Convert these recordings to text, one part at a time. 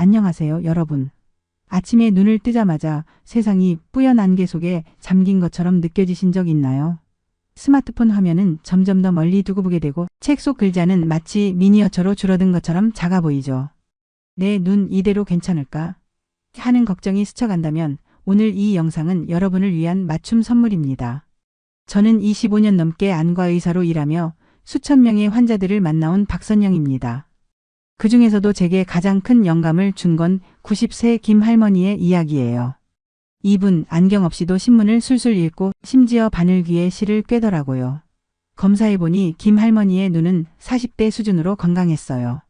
안녕하세요, 여러분. 아침에 눈을 뜨자마자 세상이 뿌연 안개 속에 잠긴 것처럼 느껴지신 적 있나요? 스마트폰 화면은 점점 더 멀리 두고 보게 되고 책 속 글자는 마치 미니어처로 줄어든 것처럼 작아 보이죠. 내 눈 이대로 괜찮을까? 하는 걱정이 스쳐간다면 오늘 이 영상은 여러분을 위한 맞춤 선물입니다. 저는 25년 넘게 안과 의사로 일하며 수천 명의 환자들을 만나온 박선영입니다. 그 중에서도 제게 가장 큰 영감을 준 건 90세 김 할머니의 이야기예요. 이분 안경 없이도 신문을 술술 읽고 심지어 바늘귀에 실을 꿰더라고요. 검사해보니 김 할머니의 눈은 40대 수준으로 건강했어요.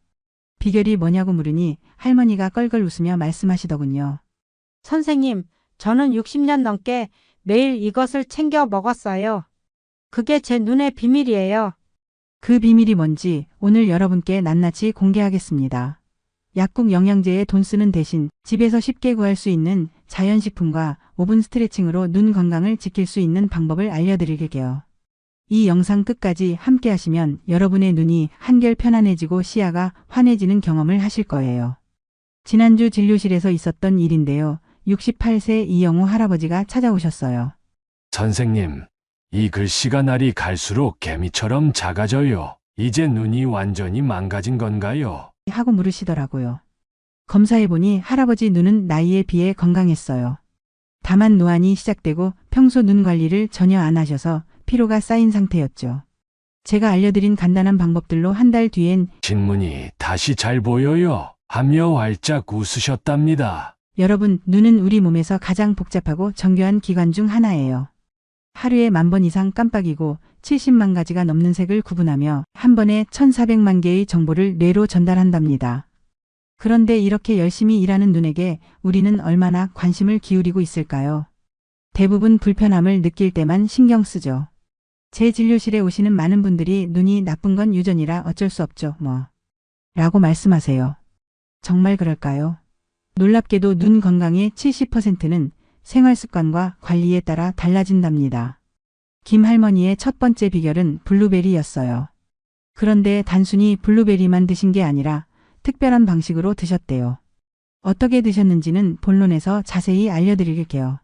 비결이 뭐냐고 물으니 할머니가 껄껄 웃으며 말씀하시더군요. 선생님, 저는 60년 넘게 매일 이것을 챙겨 먹었어요. 그게 제 눈의 비밀이에요. 그 비밀이 뭔지 오늘 여러분께 낱낱이 공개하겠습니다. 약국 영양제에 돈 쓰는 대신 집에서 쉽게 구할 수 있는 자연식품과 5분 스트레칭으로 눈 건강을 지킬 수 있는 방법을 알려드릴게요. 이 영상 끝까지 함께 하시면 여러분의 눈이 한결 편안해지고 시야가 환해지는 경험을 하실 거예요. 지난주 진료실에서 있었던 일인데요. 68세 이영우 할아버지가 찾아오셨어요. 선생님, 이 글씨가 날이 갈수록 개미처럼 작아져요. 이제 눈이 완전히 망가진 건가요? 하고 물으시더라고요. 검사해보니 할아버지 눈은 나이에 비해 건강했어요. 다만 노안이 시작되고 평소 눈 관리를 전혀 안 하셔서 피로가 쌓인 상태였죠. 제가 알려드린 간단한 방법들로 한 달 뒤엔 신문이 다시 잘 보여요. 하며 활짝 웃으셨답니다. 여러분, 눈은 우리 몸에서 가장 복잡하고 정교한 기관 중 하나예요. 하루에 10,000번 이상 깜빡이고 70만 가지가 넘는 색을 구분하며 한 번에 1,400만 개의 정보를 뇌로 전달한답니다. 그런데 이렇게 열심히 일하는 눈에게 우리는 얼마나 관심을 기울이고 있을까요? 대부분 불편함을 느낄 때만 신경 쓰죠. 제 진료실에 오시는 많은 분들이 눈이 나쁜 건 유전이라 어쩔 수 없죠, 라고 말씀하세요. 정말 그럴까요? 놀랍게도 눈 건강의 70%는 생활 습관과 관리에 따라 달라진답니다. 김 할머니의 첫 번째 비결은 블루베리였어요. 그런데 단순히 블루베리만 드신 게 아니라 특별한 방식으로 드셨대요. 어떻게 드셨는지는 본론에서 자세히 알려드릴게요.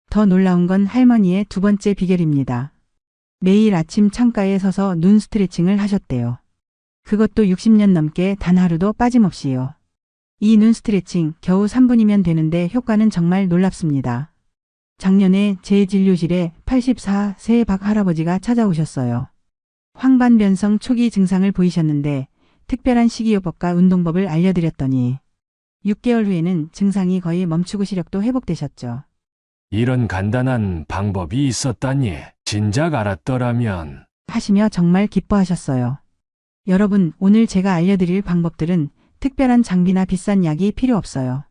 더 놀라운 건 할머니의 두 번째 비결입니다. 매일 아침 창가에 서서 눈 스트레칭을 하셨대요. 그것도 60년 넘게 단 하루도 빠짐없이요. 이 눈 스트레칭 겨우 3분이면 되는데 효과는 정말 놀랍습니다. 작년에 제 진료실에 84세 박 할아버지가 찾아오셨어요. 황반변성 초기 증상을 보이셨는데 특별한 식이요법과 운동법을 알려드렸더니 6개월 후에는 증상이 거의 멈추고 시력도 회복되셨죠. 이런 간단한 방법이 있었다니 진작 알았더라면 하시며 정말 기뻐하셨어요. 여러분, 오늘 제가 알려드릴 방법들은 특별한 장비나 비싼 약이 필요 없어요.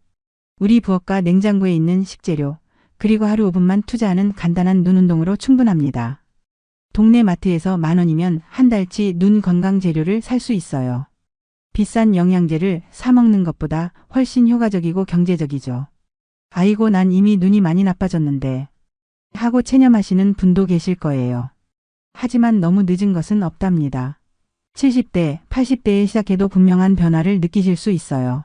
우리 부엌과 냉장고에 있는 식재료, 그리고 하루 5분만 투자하는 간단한 눈 운동으로 충분합니다. 동네 마트에서 10,000원이면 한 달치 눈 건강 재료를 살 수 있어요. 비싼 영양제를 사 먹는 것보다 훨씬 효과적이고 경제적이죠. 아이고, 난 이미 눈이 많이 나빠졌는데 하고 체념하시는 분도 계실 거예요. 하지만 너무 늦은 것은 없답니다. 70대, 80대에 시작해도 분명한 변화를 느끼실 수 있어요.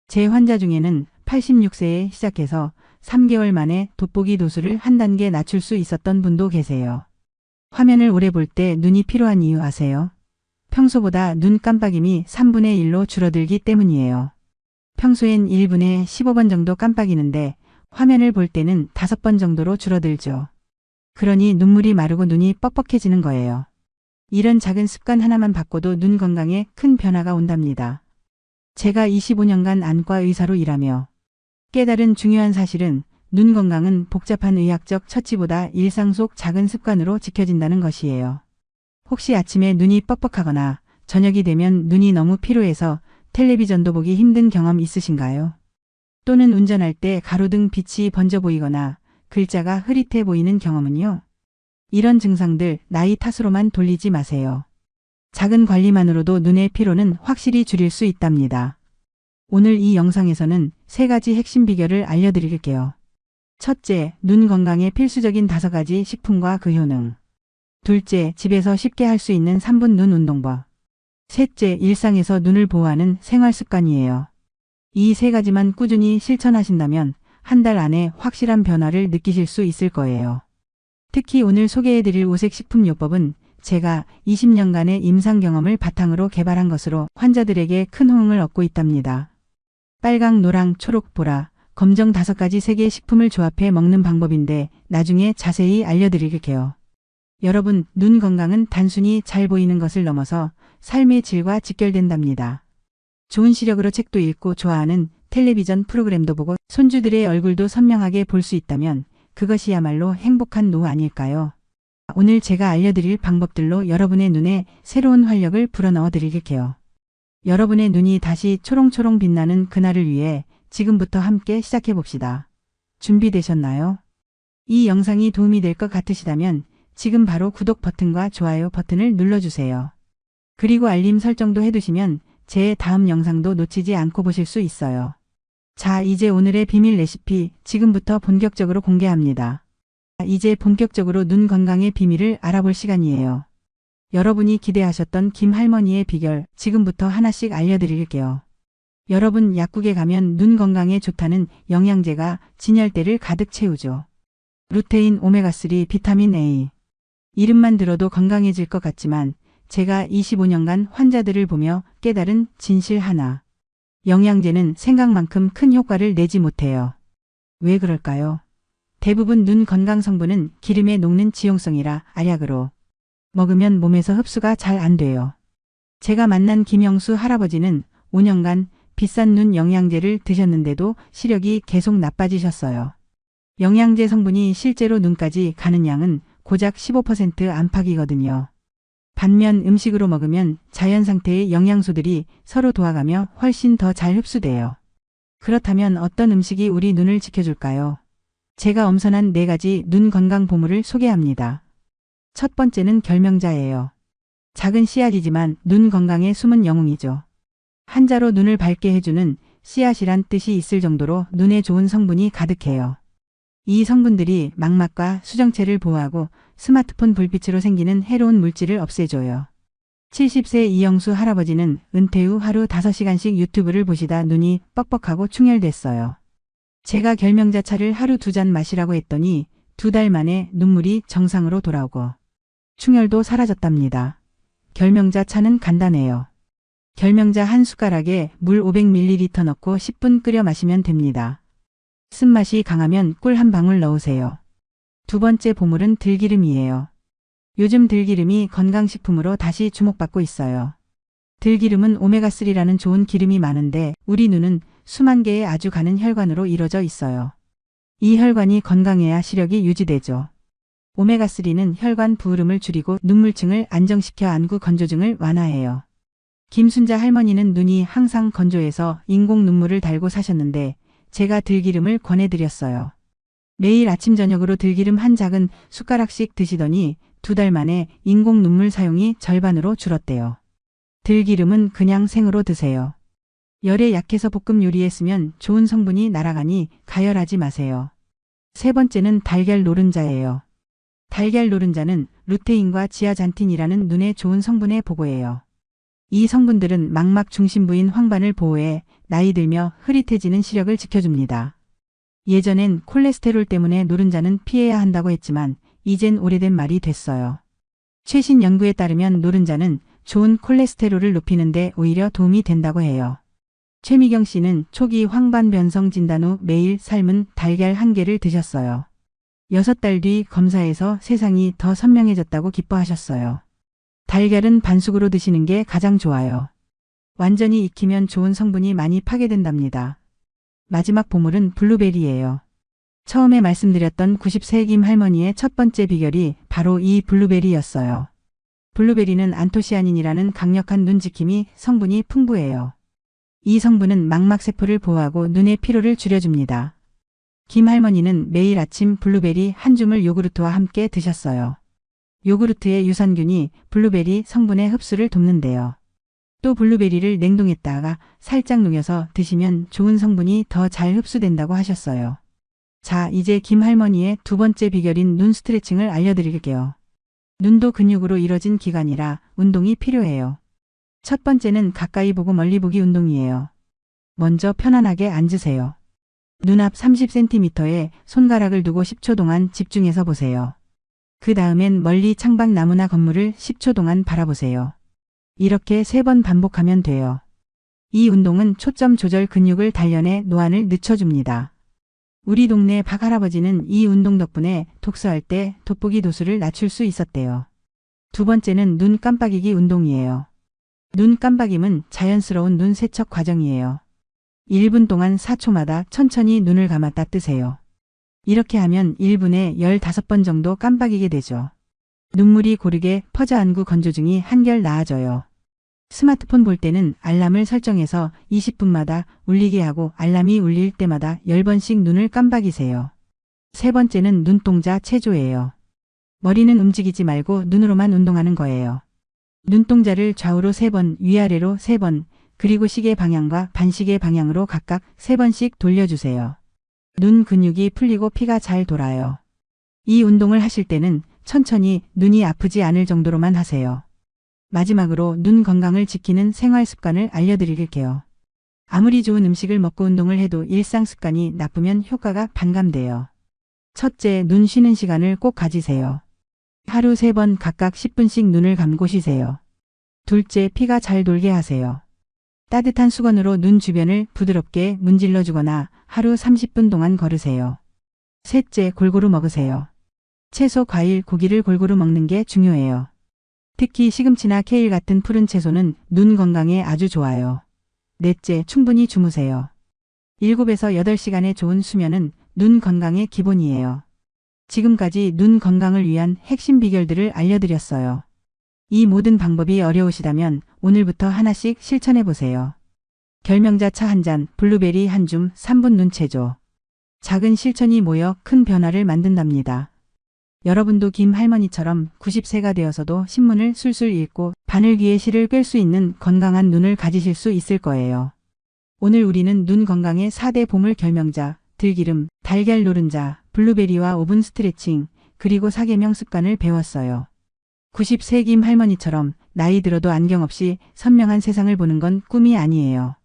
제 환자 중에는 86세에 시작해서 3개월 만에 돋보기 도수를 한 단계 낮출 수 있었던 분도 계세요. 화면을 오래 볼 때 눈이 피로한 이유 아세요? 평소보다 눈 깜빡임이 3분의 1로 줄어들기 때문이에요. 평소엔 1분에 15번 정도 깜빡이는데 화면을 볼 때는 5번 정도로 줄어들죠. 그러니 눈물이 마르고 눈이 뻑뻑해지는 거예요. 이런 작은 습관 하나만 바꿔도 눈 건강에 큰 변화가 온답니다. 제가 25년간 안과 의사로 일하며 깨달은 중요한 사실은 눈 건강은 복잡한 의학적 처치보다 일상 속 작은 습관으로 지켜진다는 것이에요. 혹시 아침에 눈이 뻑뻑하거나 저녁이 되면 눈이 너무 피로해서 텔레비전도 보기 힘든 경험 있으신가요? 또는 운전할 때 가로등 빛이 번져 보이거나 글자가 흐릿해 보이는 경험은요? 이런 증상들 나이 탓으로만 돌리지 마세요. 작은 관리만으로도 눈의 피로는 확실히 줄일 수 있답니다. 오늘 이 영상에서는 3가지 핵심 비결을 알려드릴게요. 첫째, 눈 건강에 필수적인 5가지 식품과 그 효능. 둘째, 집에서 쉽게 할 수 있는 3분 눈 운동법. 셋째, 일상에서 눈을 보호하는 생활 습관이에요. 이 세 가지만 꾸준히 실천하신다면 한 달 안에 확실한 변화를 느끼실 수 있을 거예요. 특히 오늘 소개해드릴 오색식품요법은 제가 20년간의 임상 경험을 바탕으로 개발한 것으로 환자들에게 큰 호응을 얻고 있답니다. 빨강, 노랑, 초록, 보라, 검정 5가지 색의 식품을 조합해 먹는 방법인데 나중에 자세히 알려드릴게요. 여러분, 눈 건강은 단순히 잘 보이는 것을 넘어서 삶의 질과 직결된답니다. 좋은 시력으로 책도 읽고 좋아하는 텔레비전 프로그램도 보고 손주들의 얼굴도 선명하게 볼 수 있다면 그것이야말로 행복한 노후 아닐까요? 오늘 제가 알려드릴 방법들로 여러분의 눈에 새로운 활력을 불어넣어 드릴게요. 여러분의 눈이 다시 초롱초롱 빛나는 그날을 위해 지금부터 함께 시작해 봅시다. 준비되셨나요? 이 영상이 도움이 될 것 같으시다면 지금 바로 구독 버튼과 좋아요 버튼을 눌러주세요. 그리고 알림 설정도 해두시면 제 다음 영상도 놓치지 않고 보실 수 있어요. 자, 이제 오늘의 비밀 레시피 지금부터 본격적으로 공개합니다. 이제 본격적으로 눈 건강의 비밀을 알아볼 시간이에요. 여러분이 기대하셨던 김할머니의 비결 지금부터 하나씩 알려드릴게요. 여러분, 약국에 가면 눈 건강에 좋다는 영양제가 진열대를 가득 채우죠. 루테인, 오메가3, 비타민 A. 이름만 들어도 건강해질 것 같지만 제가 25년간 환자들을 보며 깨달은 진실 하나. 영양제는 생각만큼 큰 효과를 내지 못해요. 왜 그럴까요? 대부분 눈 건강 성분은 기름에 녹는 지용성이라 알약으로 먹으면 몸에서 흡수가 잘 안 돼요. 제가 만난 김영수 할아버지는 5년간 비싼 눈 영양제를 드셨는데도 시력이 계속 나빠지셨어요. 영양제 성분이 실제로 눈까지 가는 양은 고작 15% 안팎이거든요. 반면 음식으로 먹으면 자연 상태의 영양소들이 서로 도와가며 훨씬 더 잘 흡수돼요. 그렇다면 어떤 음식이 우리 눈을 지켜줄까요? 제가 엄선한 4가지 눈 건강 보물을 소개합니다. 첫 번째는 결명자예요. 작은 씨앗이지만 눈 건강의 숨은 영웅이죠. 한자로 눈을 밝게 해주는 씨앗이란 뜻이 있을 정도로 눈에 좋은 성분이 가득해요. 이 성분들이 망막과 수정체를 보호하고 스마트폰 불빛으로 생기는 해로운 물질을 없애줘요. 70세 이영수 할아버지는 은퇴 후 하루 5시간씩 유튜브를 보시다 눈이 뻑뻑하고 충혈됐어요. 제가 결명자 차를 하루 2잔 마시라고 했더니 2달 만에 눈물이 정상으로 돌아오고 충혈도 사라졌답니다. 결명자 차는 간단해요. 결명자 한 숟가락에 물 500ml 넣고 10분 끓여 마시면 됩니다. 쓴맛이 강하면 꿀 한 방울 넣으세요. 두 번째 보물은 들기름이에요. 요즘 들기름이 건강식품으로 다시 주목받고 있어요. 들기름은 오메가3라는 좋은 기름이 많은데 우리 눈은 수만 개의 아주 가는 혈관으로 이루어져 있어요. 이 혈관이 건강해야 시력이 유지되죠. 오메가3는 혈관 부으름을 줄이고 눈물층을 안정시켜 안구 건조증을 완화해요. 김순자 할머니는 눈이 항상 건조해서 인공 눈물을 달고 사셨는데 제가 들기름을 권해드렸어요. 매일 아침 저녁으로 들기름 한 작은 숟가락씩 드시더니 2달 만에 인공 눈물 사용이 절반으로 줄었대요. 들기름은 그냥 생으로 드세요. 열에 약해서 볶음 요리에 쓰면 좋은 성분이 날아가니 가열하지 마세요. 세 번째는 달걀 노른자예요. 달걀 노른자는 루테인과 지아잔틴이라는 눈에 좋은 성분의 보고예요. 이 성분들은 망막 중심부인 황반을 보호해 나이 들며 흐릿해지는 시력을 지켜줍니다. 예전엔 콜레스테롤 때문에 노른자는 피해야 한다고 했지만 이젠 오래된 말이 됐어요. 최신 연구에 따르면 노른자는 좋은 콜레스테롤을 높이는데 오히려 도움이 된다고 해요. 최미경 씨는 초기 황반 변성 진단 후 매일 삶은 달걀 1개를 드셨어요. 6달 뒤 검사에서 세상이 더 선명해졌다고 기뻐하셨어요. 달걀은 반숙으로 드시는 게 가장 좋아요. 완전히 익히면 좋은 성분이 많이 파괴된답니다. 마지막 보물은 블루베리예요. 처음에 말씀드렸던 90세 김 할머니의 첫 번째 비결이 바로 이 블루베리였어요. 블루베리는 안토시아닌이라는 강력한 눈지킴이 성분이 풍부해요. 이 성분은 망막세포를 보호하고 눈의 피로를 줄여줍니다. 김 할머니는 매일 아침 블루베리 한 줌을 요구르트와 함께 드셨어요. 요구르트의 유산균이 블루베리 성분의 흡수를 돕는데요. 또 블루베리를 냉동했다가 살짝 녹여서 드시면 좋은 성분이 더 잘 흡수된다고 하셨어요. 자, 이제 김 할머니의 두 번째 비결인 눈 스트레칭을 알려드릴게요. 눈도 근육으로 이뤄진 기관이라 운동이 필요해요. 첫 번째는 가까이 보고 멀리 보기 운동이에요. 먼저 편안하게 앉으세요. 눈앞 30cm에 손가락을 두고 10초 동안 집중해서 보세요. 그 다음엔 멀리 창밖 나무나 건물을 10초 동안 바라보세요. 이렇게 3번 반복하면 돼요. 이 운동은 초점 조절 근육을 단련해 노안을 늦춰줍니다. 우리 동네 박 할아버지는 이 운동 덕분에 독서할 때 돋보기 도수를 낮출 수 있었대요. 두 번째는 눈 깜빡이기 운동이에요. 눈 깜빡임은 자연스러운 눈 세척 과정이에요. 1분 동안 4초마다 천천히 눈을 감았다 뜨세요. 이렇게 하면 1분에 15번 정도 깜빡이게 되죠. 눈물이 고르게 퍼져안구 건조증이 한결 나아져요. 스마트폰 볼 때는 알람을 설정해서 20분마다 울리게 하고 알람이 울릴 때마다 10번씩 눈을 깜빡이세요. 세 번째는 눈동자 체조예요. 머리는 움직이지 말고 눈으로만 운동하는 거예요. 눈동자를 좌우로 3번, 위아래로 3번, 그리고 시계 방향과 반시계 방향으로 각각 3번씩 돌려주세요. 눈 근육이 풀리고 피가 잘 돌아요. 이 운동을 하실 때는 천천히 눈이 아프지 않을 정도로만 하세요. 마지막으로 눈 건강을 지키는 생활 습관을 알려드릴게요. 아무리 좋은 음식을 먹고 운동을 해도 일상 습관이 나쁘면 효과가 반감돼요. 첫째, 눈 쉬는 시간을 꼭 가지세요. 하루 3번 각각 10분씩 눈을 감고 쉬세요. 둘째, 피가 잘 돌게 하세요. 따뜻한 수건으로 눈 주변을 부드럽게 문질러 주거나 하루 30분 동안 걸으세요. 셋째, 골고루 먹으세요. 채소, 과일, 고기를 골고루 먹는 게 중요해요. 특히 시금치나 케일 같은 푸른 채소는 눈 건강에 아주 좋아요. 넷째, 충분히 주무세요. 7에서 8시간의 좋은 수면은 눈 건강의 기본이에요. 지금까지 눈 건강을 위한 핵심 비결들을 알려드렸어요. 이 모든 방법이 어려우시다면 오늘부터 하나씩 실천해 보세요. 결명자 차 한 잔, 블루베리 한 줌, 3분 눈 체조. 작은 실천이 모여 큰 변화를 만든답니다. 여러분도 김 할머니처럼 90세가 되어서도 신문을 술술 읽고 바늘귀에 실을 꿰 수 있는 건강한 눈을 가지실 수 있을 거예요. 오늘 우리는 눈 건강의 4대 보물 결명자, 들기름, 달걀 노른자, 블루베리와 오븐 스트레칭, 그리고 사계명 습관을 배웠어요. 90세 김 할머니처럼 나이 들어도 안경 없이 선명한 세상을 보는 건 꿈이 아니에요.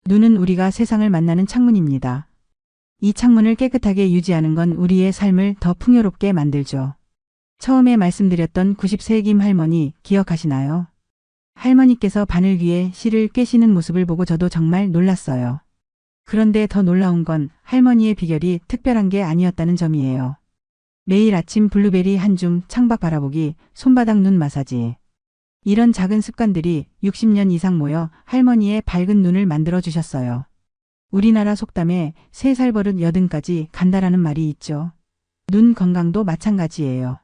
눈은 우리가 세상을 만나는 창문입니다. 이 창문을 깨끗하게 유지하는 건 우리의 삶을 더 풍요롭게 만들죠. 처음에 말씀드렸던 90세 김 할머니 기억하시나요? 할머니께서 바늘귀에 실을 꿰시는 모습을 보고 저도 정말 놀랐어요. 그런데 더 놀라운 건 할머니의 비결이 특별한 게 아니었다는 점이에요. 매일 아침 블루베리 한 줌, 창밖 바라보기, 손바닥 눈 마사지. 이런 작은 습관들이 60년 이상 모여 할머니의 밝은 눈을 만들어 주셨어요. 우리나라 속담에 3살 버릇 여든까지 간다라는 말이 있죠. 눈 건강도 마찬가지예요.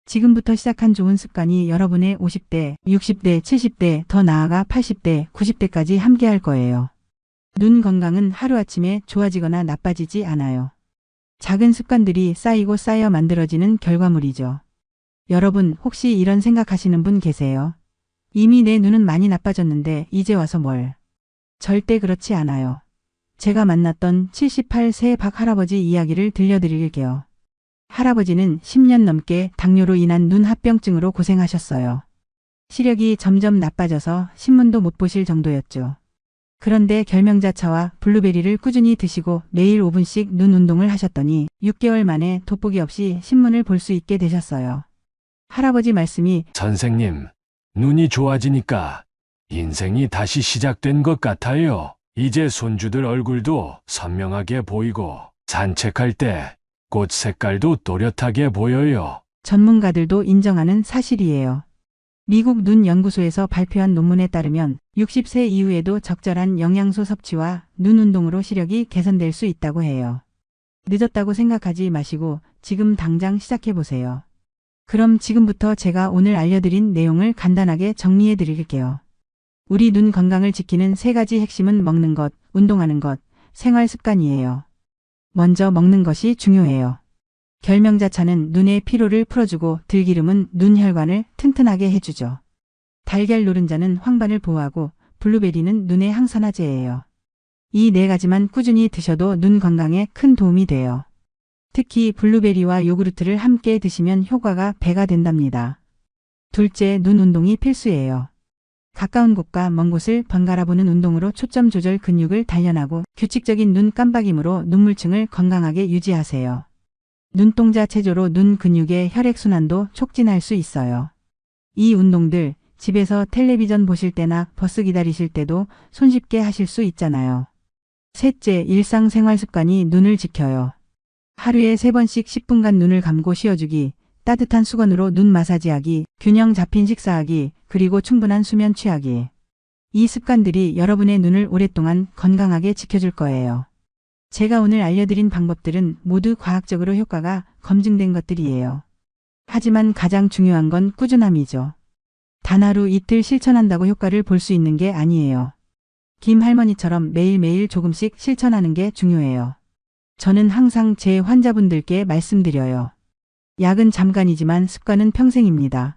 지금부터 시작한 좋은 습관이 여러분의 50대, 60대, 70대, 더 나아가 80대, 90대까지 함께 할 거예요. 눈 건강은 하루아침에 좋아지거나 나빠지지 않아요. 작은 습관들이 쌓이고 쌓여 만들어지는 결과물이죠. 여러분 혹시 이런 생각하시는 분 계세요? 이미 내 눈은 많이 나빠졌는데 이제 와서 뭘? 절대 그렇지 않아요. 제가 만났던 78세 박 할아버지 이야기를 들려드릴게요. 할아버지는 10년 넘게 당뇨로 인한 눈 합병증으로 고생하셨어요. 시력이 점점 나빠져서 신문도 못 보실 정도였죠. 그런데 결명자차와 블루베리를 꾸준히 드시고 매일 5분씩 눈 운동을 하셨더니 6개월 만에 돋보기 없이 신문을 볼 수 있게 되셨어요. 할아버지 말씀이 선생님, 눈이 좋아지니까 인생이 다시 시작된 것 같아요. 이제 손주들 얼굴도 선명하게 보이고 산책할 때 꽃 색깔도 또렷하게 보여요. 전문가들도 인정하는 사실이에요. 미국 눈 연구소에서 발표한 논문에 따르면 60세 이후에도 적절한 영양소 섭취와 눈 운동으로 시력이 개선될 수 있다고 해요. 늦었다고 생각하지 마시고 지금 당장 시작해 보세요. 그럼 지금부터 제가 오늘 알려드린 내용을 간단하게 정리해 드릴게요. 우리 눈 건강을 지키는 3가지 핵심은 먹는 것, 운동하는 것, 생활 습관이에요. 먼저 먹는 것이 중요해요. 결명자차는 눈의 피로를 풀어주고 들기름은 눈 혈관을 튼튼하게 해주죠. 달걀 노른자는 황반을 보호하고 블루베리는 눈의 항산화제예요. 이 4가지만 꾸준히 드셔도 눈 건강에 큰 도움이 돼요. 특히 블루베리와 요구르트를 함께 드시면 효과가 배가 된답니다. 둘째, 눈 운동이 필수예요. 가까운 곳과 먼 곳을 번갈아 보는 운동으로 초점 조절 근육을 단련하고 규칙적인 눈 깜박임으로 눈물층을 건강하게 유지하세요. 눈동자 체조로 눈 근육의 혈액순환도 촉진할 수 있어요. 이 운동들 집에서 텔레비전 보실 때나 버스 기다리실 때도 손쉽게 하실 수 있잖아요. 셋째, 일상생활 습관이 눈을 지켜요. 하루에 3번씩 10분간 눈을 감고 쉬어주기, 따뜻한 수건으로 눈 마사지하기, 균형 잡힌 식사하기, 그리고 충분한 수면 취하기. 이 습관들이 여러분의 눈을 오랫동안 건강하게 지켜줄 거예요. 제가 오늘 알려드린 방법들은 모두 과학적으로 효과가 검증된 것들이에요. 하지만 가장 중요한 건 꾸준함이죠. 단 하루 이틀 실천한다고 효과를 볼 수 있는 게 아니에요. 김 할머니처럼 매일매일 조금씩 실천하는 게 중요해요. 저는 항상 제 환자분들께 말씀드려요. 약은 잠깐이지만 습관은 평생입니다.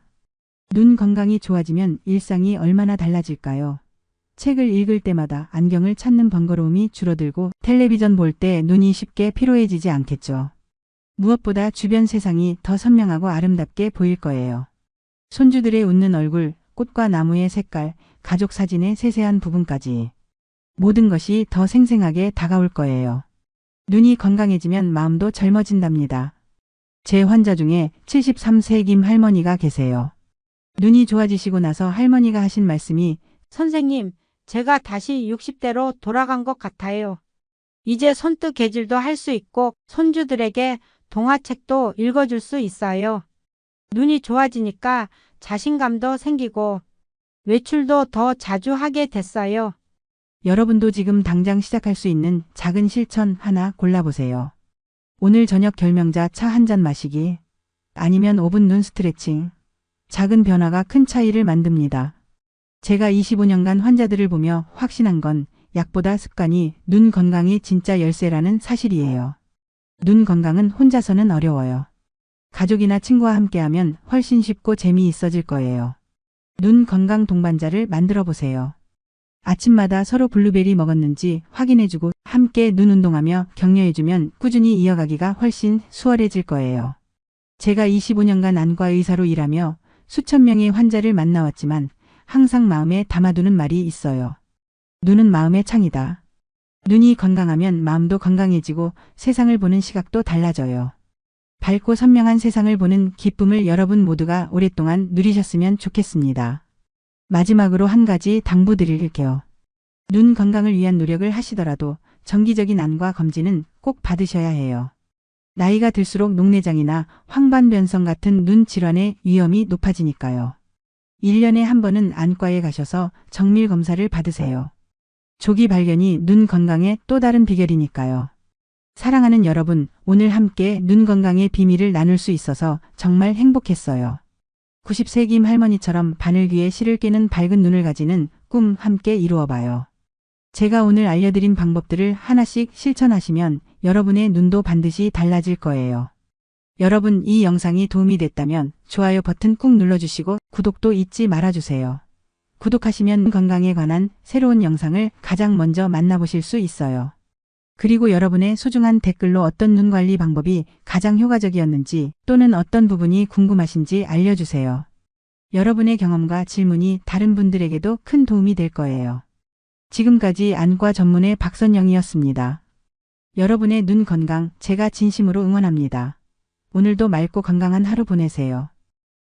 눈 건강이 좋아지면 일상이 얼마나 달라질까요? 책을 읽을 때마다 안경을 찾는 번거로움이 줄어들고 텔레비전 볼 때 눈이 쉽게 피로해지지 않겠죠. 무엇보다 주변 세상이 더 선명하고 아름답게 보일 거예요. 손주들의 웃는 얼굴, 꽃과 나무의 색깔, 가족 사진의 세세한 부분까지 모든 것이 더 생생하게 다가올 거예요. 눈이 건강해지면 마음도 젊어진답니다. 제 환자 중에 73세 김 할머니가 계세요. 눈이 좋아지시고 나서 할머니가 하신 말씀이 선생님, 제가 다시 60대로 돌아간 것 같아요. 이제 손뜨 개질도 할 수 있고 손주들에게 동화책도 읽어줄 수 있어요. 눈이 좋아지니까 자신감도 생기고 외출도 더 자주 하게 됐어요. 여러분도 지금 당장 시작할 수 있는 작은 실천 하나 골라보세요. 오늘 저녁 결명자 차 한 잔 마시기, 아니면 5분 눈 스트레칭. 작은 변화가 큰 차이를 만듭니다. 제가 25년간 환자들을 보며 확신한 건 약보다 습관이 눈 건강이 진짜 열쇠라는 사실이에요. 눈 건강은 혼자서는 어려워요. 가족이나 친구와 함께하면 훨씬 쉽고 재미있어질 거예요. 눈 건강 동반자를 만들어 보세요. 아침마다 서로 블루베리 먹었는지 확인해주고 함께 눈 운동하며 격려해주면 꾸준히 이어가기가 훨씬 수월해질 거예요. 제가 25년간 안과 의사로 일하며 수천 명의 환자를 만나왔지만 항상 마음에 담아두는 말이 있어요. 눈은 마음의 창이다. 눈이 건강하면 마음도 건강해지고 세상을 보는 시각도 달라져요. 밝고 선명한 세상을 보는 기쁨을 여러분 모두가 오랫동안 누리셨으면 좋겠습니다. 마지막으로 한 가지 당부드릴게요. 눈 건강을 위한 노력을 하시더라도 정기적인 안과 검진은 꼭 받으셔야 해요. 나이가 들수록 녹내장이나 황반변성 같은 눈 질환의 위험이 높아지니까요. 1년에 한 번은 안과에 가셔서 정밀 검사를 받으세요. 조기 발견이 눈 건강의 또 다른 비결이니까요. 사랑하는 여러분, 오늘 함께 눈 건강의 비밀을 나눌 수 있어서 정말 행복했어요. 90세 김 할머니처럼 바늘귀에 실을 깨는 밝은 눈을 가지는 꿈 함께 이루어봐요. 제가 오늘 알려드린 방법들을 하나씩 실천하시면 여러분의 눈도 반드시 달라질 거예요. 여러분, 이 영상이 도움이 됐다면 좋아요 버튼 꾹 눌러주시고 구독도 잊지 말아주세요. 구독하시면 건강에 관한 새로운 영상을 가장 먼저 만나보실 수 있어요. 그리고 여러분의 소중한 댓글로 어떤 눈 관리 방법이 가장 효과적이었는지 또는 어떤 부분이 궁금하신지 알려주세요. 여러분의 경험과 질문이 다른 분들에게도 큰 도움이 될 거예요. 지금까지 안과 전문의 박선영이었습니다. 여러분의 눈 건강 제가 진심으로 응원합니다. 오늘도 맑고 건강한 하루 보내세요.